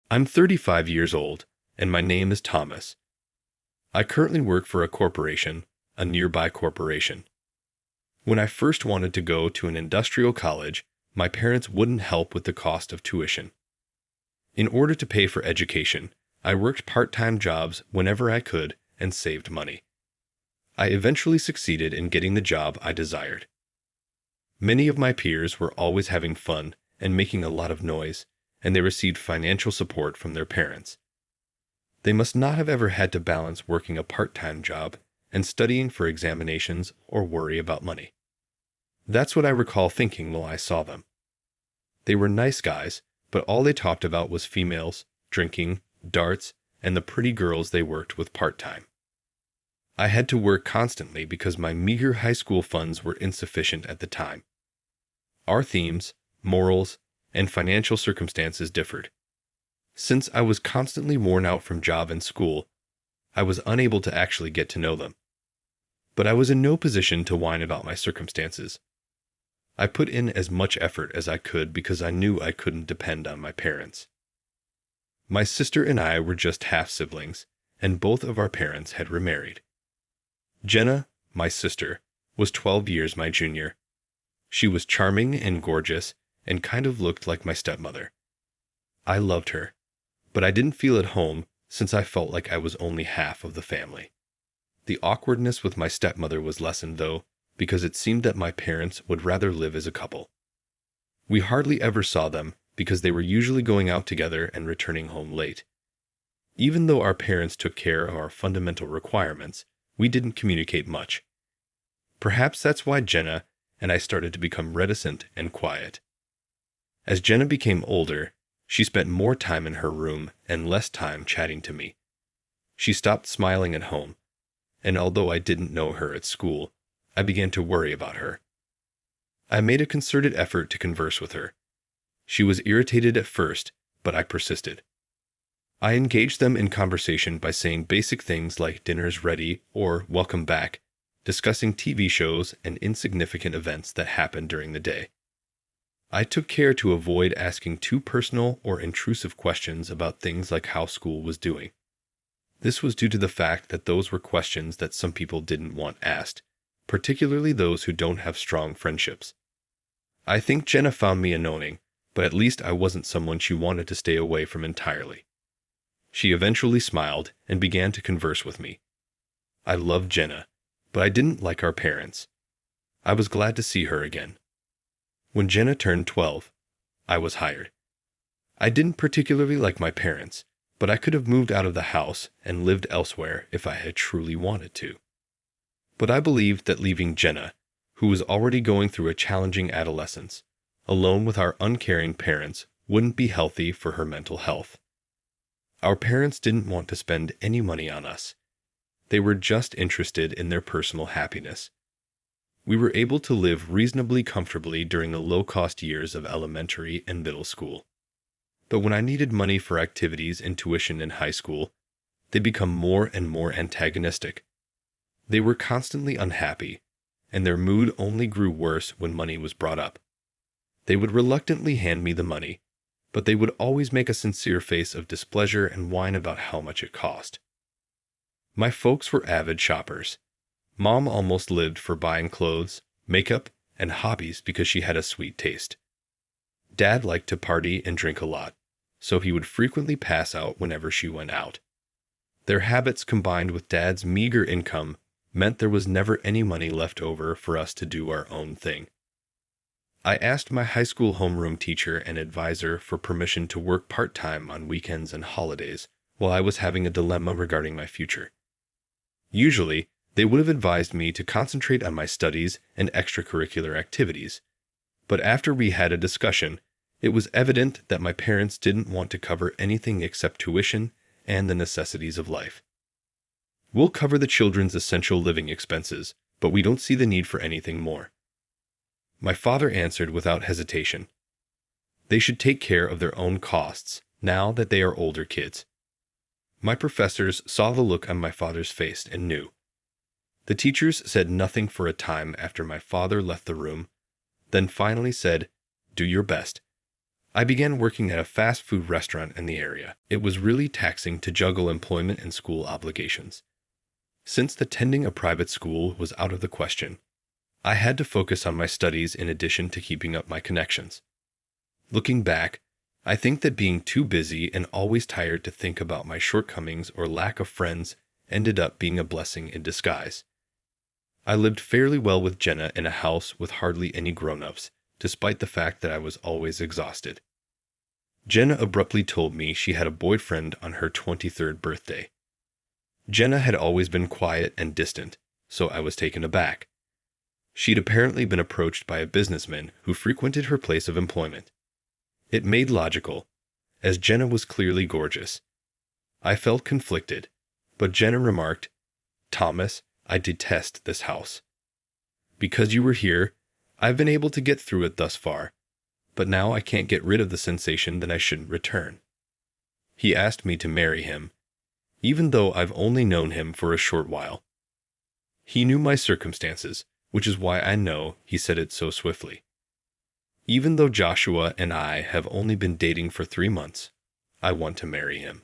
I'm 35 years old, and my name is Thomas. I currently work for a corporation, a nearby corporation. When I first wanted to go to an industrial college, my parents wouldn't help with the cost of tuition. In order to pay for education, I worked part-time jobs whenever I could and saved money. I eventually succeeded in getting the job I desired. Many of my peers were always having fun and making a lot of noise, and they received financial support from their parents. They must not have ever had to balance working a part-time job and studying for examinations or worry about money. That's what I recall thinking while I saw them. They were nice guys, but all they talked about was females, drinking, darts, and the pretty girls they worked with part-time. I had to work constantly because my meager high school funds were insufficient at the time. Our themes, morals, and financial circumstances differed. Since I was constantly worn out from job and school, I was unable to actually get to know them. But I was in no position to whine about my circumstances. I put in as much effort as I could because I knew I couldn't depend on my parents. My sister and I were just half-siblings, and both of our parents had remarried. Jenna, my sister, was 12 years my junior. She was charming and gorgeous and kind of looked like my stepmother. I loved her, but I didn't feel at home since I felt like I was only half of the family. The awkwardness with my stepmother was lessened, though, because it seemed that my parents would rather live as a couple. We hardly ever saw them because they were usually going out together and returning home late. Even though our parents took care of our fundamental requirements, we didn't communicate much. Perhaps that's why Jenna and I started to become reticent and quiet. As Jenna became older, she spent more time in her room and less time chatting to me. She stopped smiling at home, and although I didn't know her at school, I began to worry about her. I made a concerted effort to converse with her. She was irritated at first, but I persisted. I engaged them in conversation by saying basic things like dinner's ready or welcome back, discussing TV shows and insignificant events that happened during the day. I took care to avoid asking too personal or intrusive questions about things like how school was doing. This was due to the fact that those were questions that some people didn't want asked, particularly those who don't have strong friendships. I think Jenna found me annoying, but at least I wasn't someone she wanted to stay away from entirely. She eventually smiled and began to converse with me. I loved Jenna, but I didn't like our parents. I was glad to see her again. When Jenna turned 12, I was hired. I didn't particularly like my parents, but I could have moved out of the house and lived elsewhere if I had truly wanted to. But I believed that leaving Jenna, who was already going through a challenging adolescence, alone with our uncaring parents, wouldn't be healthy for her mental health. Our parents didn't want to spend any money on us. They were just interested in their personal happiness. We were able to live reasonably comfortably during the low-cost years of elementary and middle school. But when I needed money for activities and tuition in high school, they became more and more antagonistic. They were constantly unhappy, and their mood only grew worse when money was brought up. They would reluctantly hand me the money, but they would always make a sincere face of displeasure and whine about how much it cost. My folks were avid shoppers. Mom almost lived for buying clothes, makeup, and hobbies because she had a sweet taste. Dad liked to party and drink a lot, so he would frequently pass out whenever she went out. Their habits combined with Dad's meager income meant there was never any money left over for us to do our own thing. I asked my high school homeroom teacher and advisor for permission to work part-time on weekends and holidays while I was having a dilemma regarding my future. Usually, they would have advised me to concentrate on my studies and extracurricular activities, but after we had a discussion, it was evident that my parents didn't want to cover anything except tuition and the necessities of life. We'll cover the children's essential living expenses, but we don't see the need for anything more. My father answered without hesitation. They should take care of their own costs now that they are older kids. My professors saw the look on my father's face and knew. The teachers said nothing for a time after my father left the room, then finally said, "Do your best. I began working at a fast food restaurant in the area. It was really taxing to juggle employment and school obligations. Since attending a private school was out of the question, I had to focus on my studies in addition to keeping up my connections. Looking back, I think that being too busy and always tired to think about my shortcomings or lack of friends ended up being a blessing in disguise. I lived fairly well with Jenna in a house with hardly any grown-ups, despite the fact that I was always exhausted. Jenna abruptly told me she had a boyfriend on her 23rd birthday. Jenna had always been quiet and distant, so I was taken aback. She'd apparently been approached by a businessman who frequented her place of employment. It made logical, as Jenna was clearly gorgeous. I felt conflicted, but Jenna remarked, "Thomas, I detest this house. Because you were here, I've been able to get through it thus far, but now I can't get rid of the sensation that I shouldn't return." He asked me to marry him, even though I've only known him for a short while. He knew my circumstances, which is why I know he said it so swiftly. Even though Joshua and I have only been dating for 3 months, I want to marry him.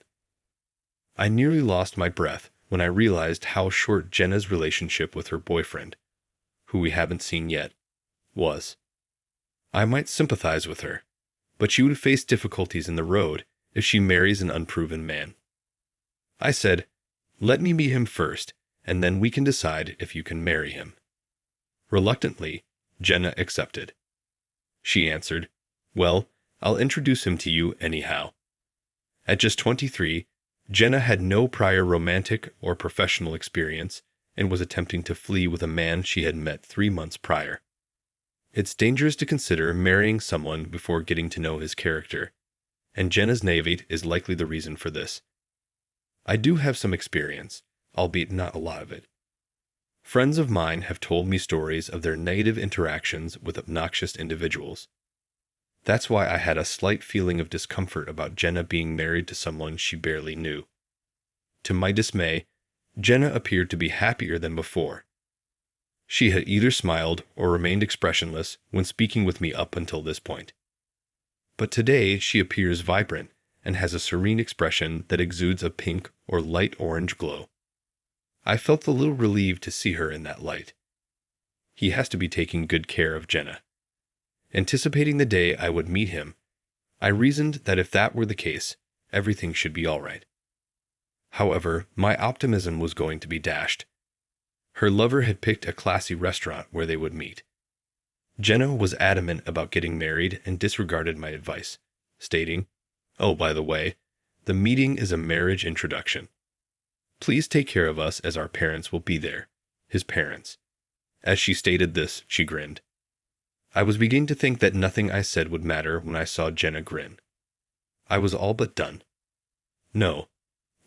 I nearly lost my breath when I realized how short Jenna's relationship with her boyfriend, who we haven't seen yet, was. I might sympathize with her, but she would face difficulties in the road if she marries an unproven man. I said, "Let me meet him first, and then we can decide if you can marry him." Reluctantly, Jenna accepted. She answered, "Well, I'll introduce him to you anyhow." At just 23, Jenna had no prior romantic or professional experience and was attempting to flee with a man she had met 3 months prior. It's dangerous to consider marrying someone before getting to know his character, and Jenna's naivete is likely the reason for this. I do have some experience, albeit not a lot of it. Friends of mine have told me stories of their negative interactions with obnoxious individuals. That's why I had a slight feeling of discomfort about Jenna being married to someone she barely knew. To my dismay, Jenna appeared to be happier than before. She had either smiled or remained expressionless when speaking with me up until this point. But today she appears vibrant and has a serene expression that exudes a pink or light orange glow. I felt a little relieved to see her in that light. He has to be taking good care of Jenna. Anticipating the day I would meet him, I reasoned that if that were the case, everything should be all right. However, my optimism was going to be dashed. Her lover had picked a classy restaurant where they would meet. Jenna was adamant about getting married and disregarded my advice, stating, "Oh, by the way, the meeting is a marriage introduction. Please take care of us as our parents will be there," his parents. As she stated this, she grinned. I was beginning to think that nothing I said would matter when I saw Jenna grin. I was all but done. No,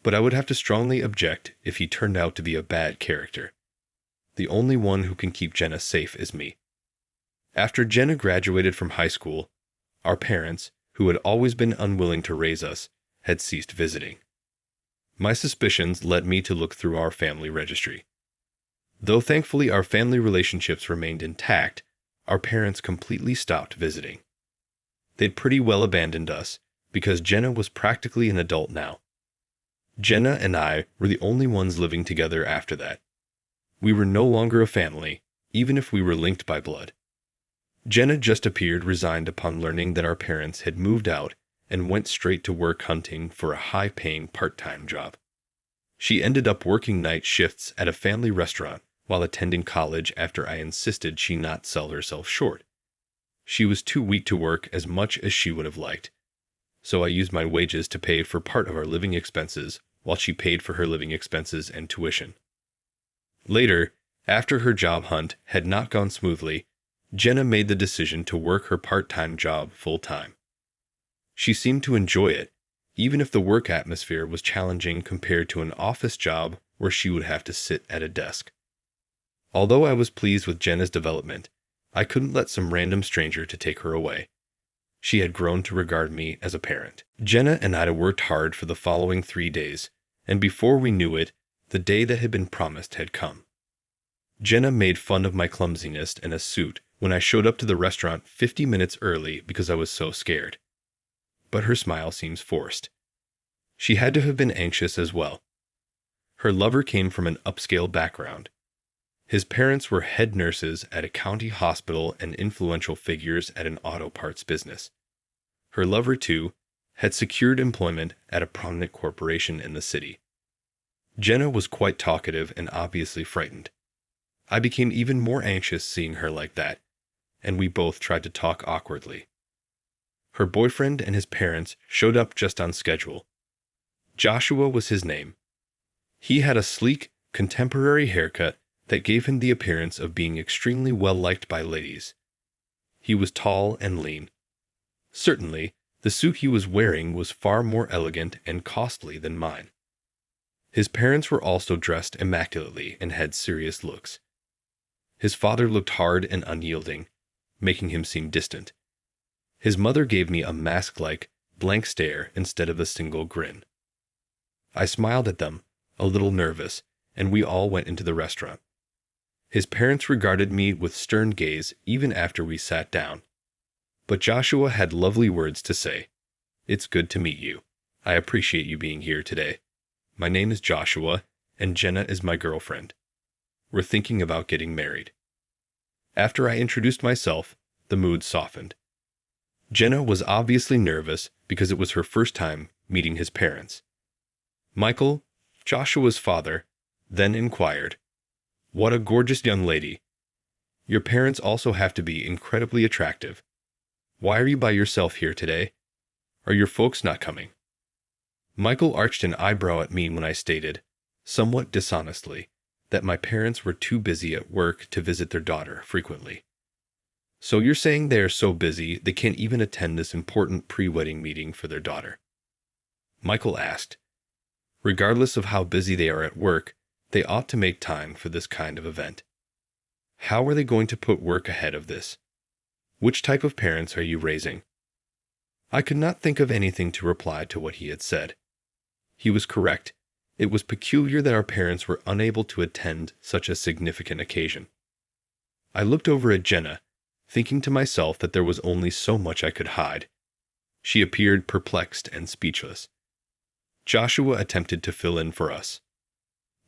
but I would have to strongly object if he turned out to be a bad character. The only one who can keep Jenna safe is me. After Jenna graduated from high school, our parents, who had always been unwilling to raise us, had ceased visiting. My suspicions led me to look through our family registry. Though thankfully our family relationships remained intact, our parents completely stopped visiting. They'd pretty well abandoned us, because Jenna was practically an adult now. Jenna and I were the only ones living together after that. We were no longer a family, even if we were linked by blood. Jenna just appeared resigned upon learning that our parents had moved out and went straight to work hunting for a high-paying part-time job. She ended up working night shifts at a family restaurant while attending college after I insisted she not sell herself short. She was too weak to work as much as she would have liked, so I used my wages to pay for part of our living expenses while she paid for her living expenses and tuition. Later, after her job hunt had not gone smoothly, Jenna made the decision to work her part-time job full-time. She seemed to enjoy it, even if the work atmosphere was challenging compared to an office job where she would have to sit at a desk. Although I was pleased with Jenna's development, I couldn't let some random stranger to take her away. She had grown to regard me as a parent. Jenna and I worked hard for the following 3 days, and before we knew it, the day that had been promised had come. Jenna made fun of my clumsiness in a suit when I showed up to the restaurant 50 minutes early because I was so scared. but her smile seems forced. She had to have been anxious as well. Her lover came from an upscale background. His parents were head nurses at a county hospital and influential figures at an auto parts business. Her lover, too, had secured employment at a prominent corporation in the city. Jenna was quite talkative and obviously frightened. I became even more anxious seeing her like that, and we both tried to talk awkwardly. Her boyfriend and his parents showed up just on schedule. Joshua was his name. He had a sleek, contemporary haircut that gave him the appearance of being extremely well-liked by ladies. He was tall and lean. Certainly, the suit he was wearing was far more elegant and costly than mine. His parents were also dressed immaculately and had serious looks. His father looked hard and unyielding, making him seem distant. His mother gave me a mask-like, blank stare instead of a single grin. I smiled at them, a little nervous, and we all went into the restaurant. His parents regarded me with stern gaze even after we sat down. But Joshua had lovely words to say. "It's good to meet you. I appreciate you being here today. My name is Joshua, and Jenna is my girlfriend. We're thinking about getting married." After I introduced myself, the mood softened. Jenna was obviously nervous because it was her first time meeting his parents. Michael, Joshua's father, then inquired, "What a gorgeous young lady. Your parents also have to be incredibly attractive. Why are you by yourself here today? Are your folks not coming?" Michael arched an eyebrow at me when I stated, somewhat dishonestly, that my parents were too busy at work to visit their daughter frequently. "So you're saying they are so busy they can't even attend this important pre-wedding meeting for their daughter?" Michael asked. "Regardless of how busy they are at work, they ought to make time for this kind of event. How are they going to put work ahead of this? Which type of parents are you raising?" I could not think of anything to reply to what he had said. He was correct. It was peculiar that our parents were unable to attend such a significant occasion. I looked over at Jenna, thinking to myself that there was only so much I could hide. She appeared perplexed and speechless. Joshua attempted to fill in for us.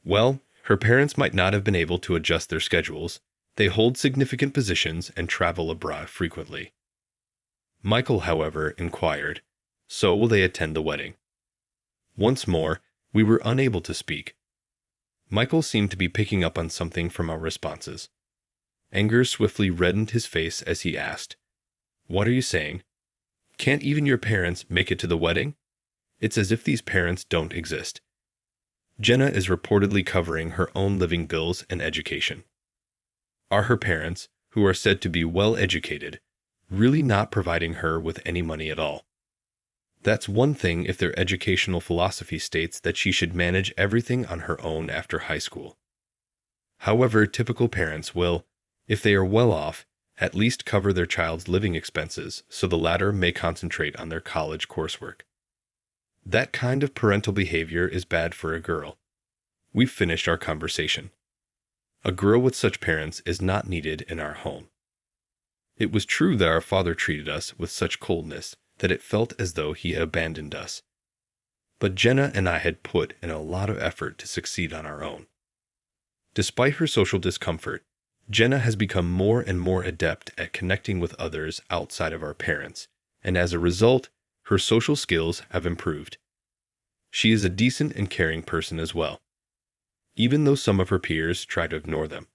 "Well, her parents might not have been able to adjust their schedules. They hold significant positions and travel abroad frequently." Michael, however, inquired, "So will they attend the wedding?" Once more, we were unable to speak. Michael seemed to be picking up on something from our responses. Anger swiftly reddened his face as he asked, "What are you saying? Can't even your parents make it to the wedding? It's as if these parents don't exist." Jenna is reportedly covering her own living bills and education. Are her parents, who are said to be well educated, really not providing her with any money at all? That's one thing if their educational philosophy states that she should manage everything on her own after high school. However, typical parents will, if they are well off, at least cover their child's living expenses so the latter may concentrate on their college coursework. That kind of parental behavior is bad for a girl. We've finished our conversation. A girl with such parents is not needed in our home. It was true that our father treated us with such coldness that it felt as though he had abandoned us. But Jenna and I had put in a lot of effort to succeed on our own. Despite her social discomfort, Jenna has become more and more adept at connecting with others outside of our parents, and as a result, her social skills have improved. She is a decent and caring person as well. Even though some of her peers try to ignore them,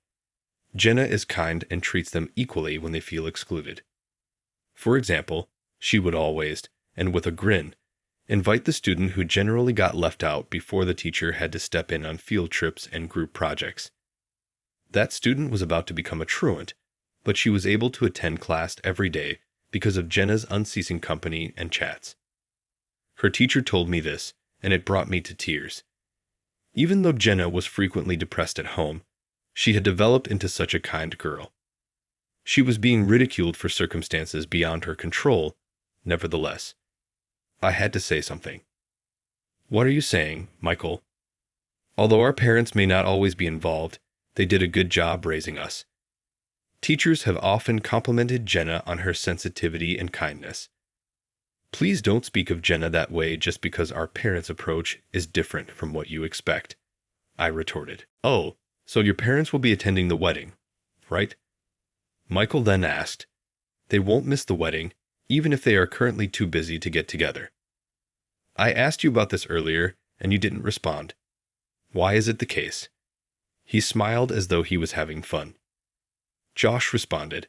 Jenna is kind and treats them equally when they feel excluded. For example, she would always, and with a grin, invite the student who generally got left out before the teacher had to step in on field trips and group projects. That student was about to become a truant, but she was able to attend class every day because of Jenna's unceasing company and chats. Her teacher told me this, and it brought me to tears. Even though Jenna was frequently depressed at home, she had developed into such a kind girl. She was being ridiculed for circumstances beyond her control. Nevertheless, I had to say something. "What are you saying, Michael? Although our parents may not always be involved, they did a good job raising us." Teachers have often complimented Jenna on her sensitivity and kindness. Please don't speak of Jenna that way just because our parents' approach is different from what you expect, I retorted. Oh, so your parents will be attending the wedding, right? Michael then asked. They won't miss the wedding, even if they are currently too busy to get together. I asked you about this earlier, and you didn't respond. Why is it the case? He smiled as though he was having fun. Josh responded,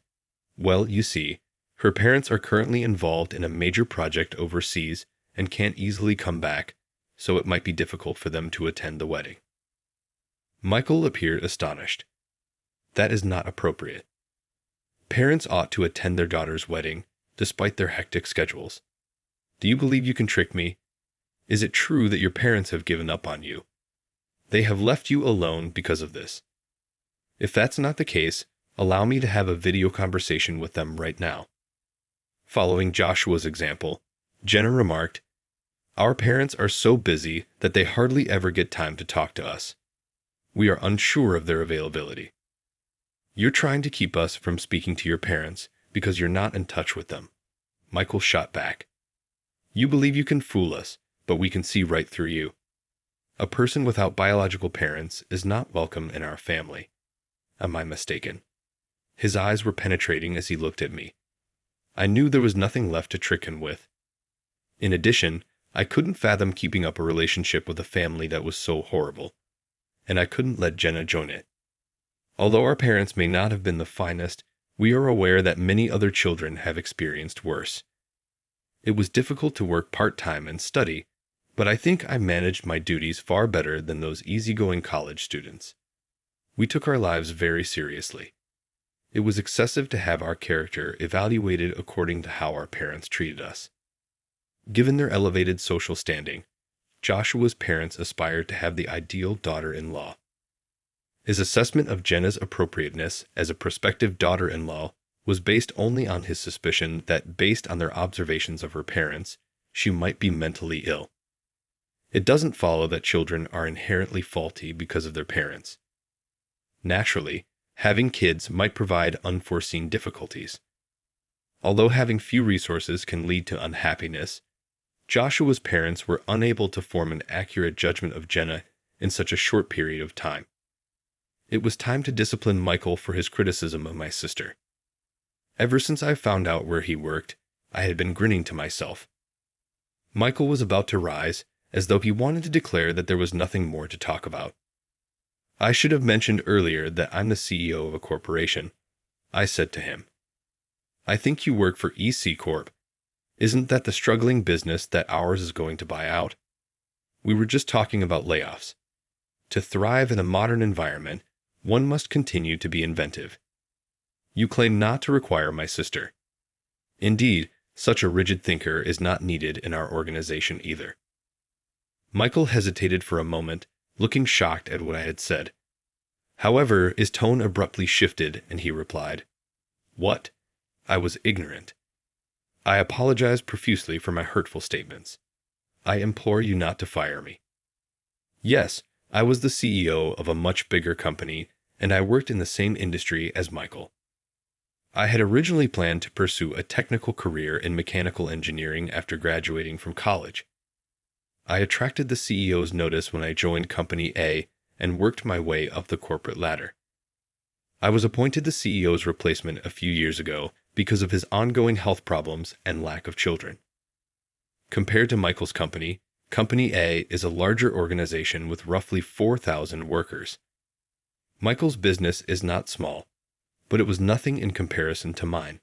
Well, you see, her parents are currently involved in a major project overseas and can't easily come back, so it might be difficult for them to attend the wedding. Michael appeared astonished. That is not appropriate. Parents ought to attend their daughter's wedding, despite their hectic schedules. Do you believe you can trick me? Is it true that your parents have given up on you? They have left you alone because of this. If that's not the case, allow me to have a video conversation with them right now. Following Joshua's example, Jenna remarked, Our parents are so busy that they hardly ever get time to talk to us. We are unsure of their availability. You're trying to keep us from speaking to your parents because you're not in touch with them. Michael shot back. You believe you can fool us, but we can see right through you. A person without biological parents is not welcome in our family. Am I mistaken? His eyes were penetrating as he looked at me. I knew there was nothing left to trick him with. In addition, I couldn't fathom keeping up a relationship with a family that was so horrible, and I couldn't let Jenna join it. Although our parents may not have been the finest, we are aware that many other children have experienced worse. It was difficult to work part-time and study, but I think I managed my duties far better than those easygoing college students. We took our lives very seriously. It was excessive to have our character evaluated according to how our parents treated us. Given their elevated social standing, Joshua's parents aspired to have the ideal daughter-in-law. His assessment of Jenna's appropriateness as a prospective daughter-in-law was based only on his suspicion that, based on their observations of her parents, she might be mentally ill. It doesn't follow that children are inherently faulty because of their parents. Naturally, having kids might provide unforeseen difficulties. Although having few resources can lead to unhappiness, Joshua's parents were unable to form an accurate judgment of Jenna in such a short period of time. It was time to discipline Michael for his criticism of my sister. Ever since I found out where he worked, I had been grinning to myself. Michael was about to rise, as though he wanted to declare that there was nothing more to talk about. I should have mentioned earlier that I'm the CEO of a corporation, I said to him. I think you work for EC Corp. Isn't that the struggling business that ours is going to buy out? We were just talking about layoffs. To thrive in a modern environment, one must continue to be inventive. You claim not to require my sister. Indeed, such a rigid thinker is not needed in our organization either. Michael hesitated for a moment, looking shocked at what I had said. However, his tone abruptly shifted, and he replied, What? I was ignorant. I apologize profusely for my hurtful statements. I implore you not to fire me. Yes, I was the CEO of a much bigger company, and I worked in the same industry as Michael. I had originally planned to pursue a technical career in mechanical engineering after graduating from college. I attracted the CEO's notice when I joined Company A and worked my way up the corporate ladder. I was appointed the CEO's replacement a few years ago because of his ongoing health problems and lack of children. Compared to Michael's company, Company A is a larger organization with roughly 4,000 workers. Michael's business is not small, but it was nothing in comparison to mine.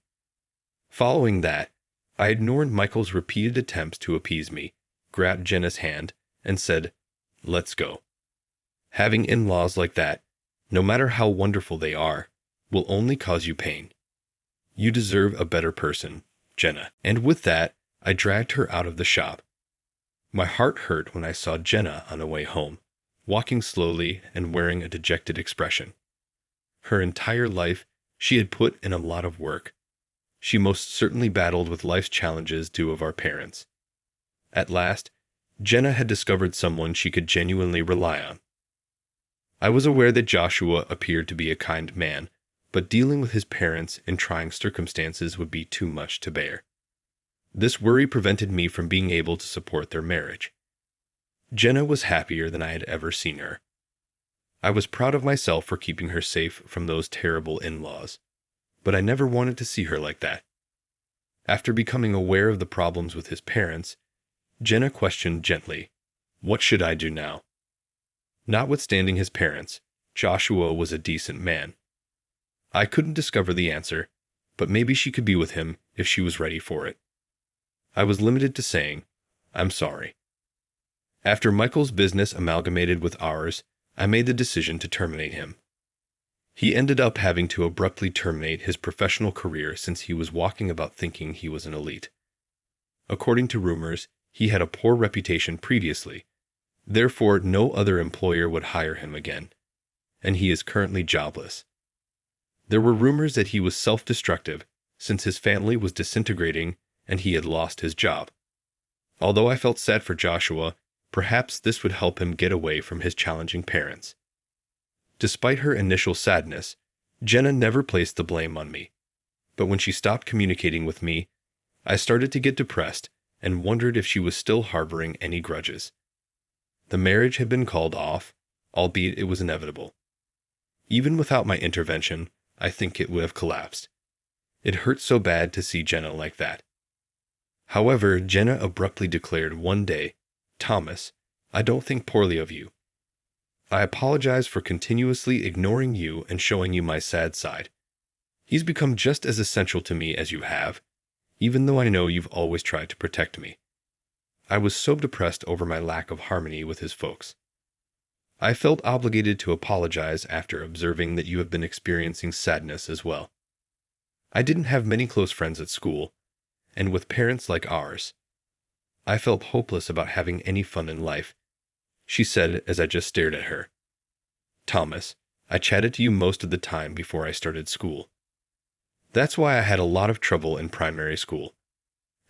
Following that, I ignored Michael's repeated attempts to appease me, grabbed Jenna's hand, and said, Let's go. Having in-laws like that, no matter how wonderful they are, will only cause you pain. You deserve a better person, Jenna. And with that, I dragged her out of the shop. My heart hurt when I saw Jenna on the way home, walking slowly and wearing a dejected expression. Her entire life, she had put in a lot of work. She most certainly battled with life's challenges due of our parents. At last, Jenna had discovered someone she could genuinely rely on. I was aware that Joshua appeared to be a kind man, but dealing with his parents in trying circumstances would be too much to bear. This worry prevented me from being able to support their marriage. Jenna was happier than I had ever seen her. I was proud of myself for keeping her safe from those terrible in-laws, but I never wanted to see her like that. After becoming aware of the problems with his parents, Jenna questioned gently, "What should I do now?" Notwithstanding his parents, Joshua was a decent man. I couldn't discover the answer, but maybe she could be with him if she was ready for it. I was limited to saying, "I'm sorry." After Michael's business amalgamated with ours, I made the decision to terminate him. He ended up having to abruptly terminate his professional career since he was walking about thinking he was an elite. According to rumors, he had a poor reputation previously, therefore no other employer would hire him again, and he is currently jobless. There were rumors that he was self-destructive since his family was disintegrating and he had lost his job. Although I felt sad for Joshua, perhaps this would help him get away from his challenging parents. Despite her initial sadness, Jenna never placed the blame on me. But when she stopped communicating with me, I started to get depressed and wondered if she was still harboring any grudges. The marriage had been called off, albeit it was inevitable. Even without my intervention, I think it would have collapsed. It hurt so bad to see Jenna like that. However, Jenna abruptly declared one day, "Thomas, I don't think poorly of you. I apologize for continuously ignoring you and showing you my sad side. He's become just as essential to me as you have, even though I know you've always tried to protect me." I was so depressed over my lack of harmony with his folks. I felt obligated to apologize after observing that you have been experiencing sadness as well. I didn't have many close friends at school, and with parents like ours, I felt hopeless about having any fun in life, she said as I just stared at her. "Thomas, I chatted to you most of the time before I started school. That's why I had a lot of trouble in primary school.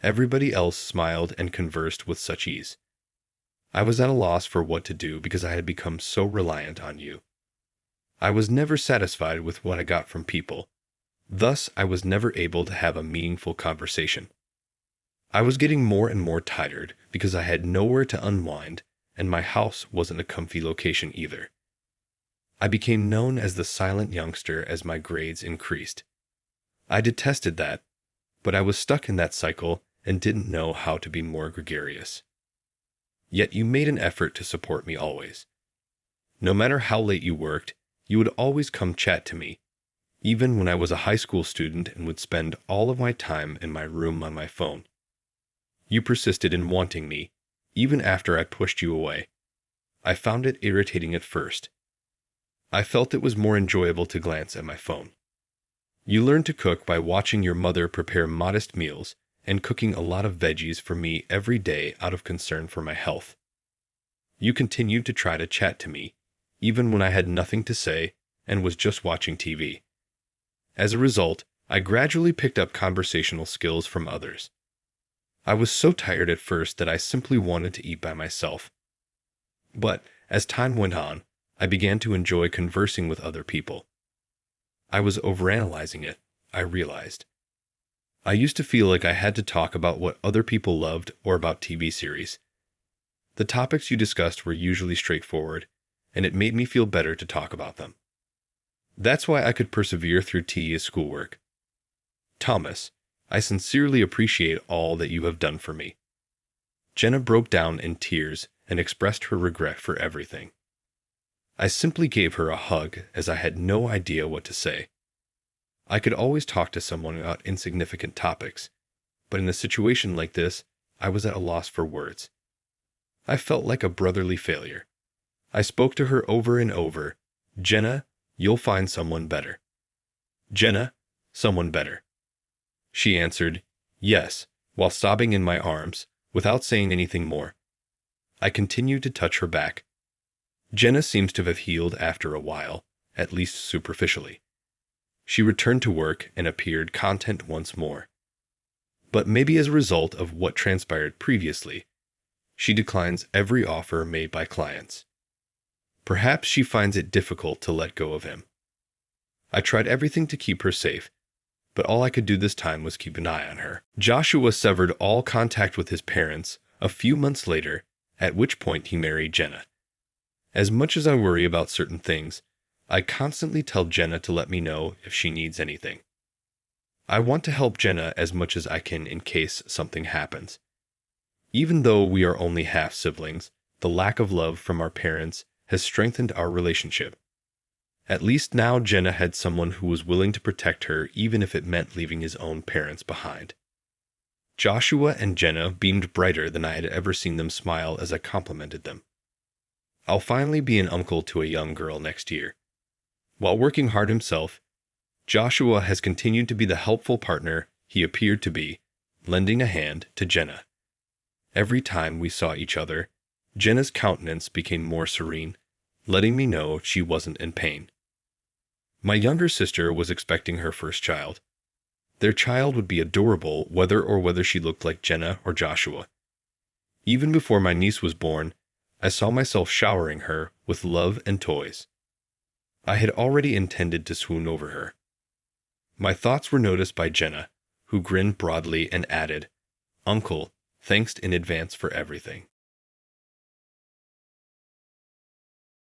Everybody else smiled and conversed with such ease. I was at a loss for what to do because I had become so reliant on you. I was never satisfied with what I got from people. Thus, I was never able to have a meaningful conversation. I was getting more and more tired because I had nowhere to unwind, and my house wasn't a comfy location either. I became known as the silent youngster as my grades increased. I detested that, but I was stuck in that cycle and didn't know how to be more gregarious. Yet you made an effort to support me always. No matter how late you worked, you would always come chat to me, even when I was a high school student and would spend all of my time in my room on my phone. You persisted in wanting me, even after I pushed you away. I found it irritating at first. I felt it was more enjoyable to glance at my phone. You learned to cook by watching your mother prepare modest meals and cooking a lot of veggies for me every day out of concern for my health. You continued to try to chat to me, even when I had nothing to say and was just watching TV. As a result, I gradually picked up conversational skills from others. I was so tired at first that I simply wanted to eat by myself. But as time went on, I began to enjoy conversing with other people. I was overanalyzing it, I realized. I used to feel like I had to talk about what other people loved or about TV series. The topics you discussed were usually straightforward, and it made me feel better to talk about them. That's why I could persevere through tedious schoolwork. Thomas, I sincerely appreciate all that you have done for me. Jenna broke down in tears and expressed her regret for everything. I simply gave her a hug as I had no idea what to say. I could always talk to someone about insignificant topics, but in a situation like this, I was at a loss for words. I felt like a brotherly failure. I spoke to her over and over, "Jenna, you'll find someone better. Jenna, someone better." She answered, "Yes," while sobbing in my arms, without saying anything more. I continued to touch her back. Jenna seems to have healed after a while, at least superficially. She returned to work and appeared content once more. But maybe as a result of what transpired previously, she declines every offer made by clients. Perhaps she finds it difficult to let go of him. I tried everything to keep her safe, but all I could do this time was keep an eye on her. Joshua severed all contact with his parents a few months later, at which point he married Jenna. As much as I worry about certain things, I constantly tell Jenna to let me know if she needs anything. I want to help Jenna as much as I can in case something happens. Even though we are only half siblings, the lack of love from our parents has strengthened our relationship. At least now Jenna had someone who was willing to protect her even if it meant leaving his own parents behind. Joshua and Jenna beamed brighter than I had ever seen them smile as I complimented them. I'll finally be an uncle to a young girl next year. While working hard himself, Joshua has continued to be the helpful partner he appeared to be, lending a hand to Jenna. Every time we saw each other, Jenna's countenance became more serene, letting me know she wasn't in pain. My younger sister was expecting her first child. Their child would be adorable whether she looked like Jenna or Joshua. Even before my niece was born, I saw myself showering her with love and toys. I had already intended to swoon over her. My thoughts were noticed by Jenna, who grinned broadly and added, "Uncle, thanks in advance for everything."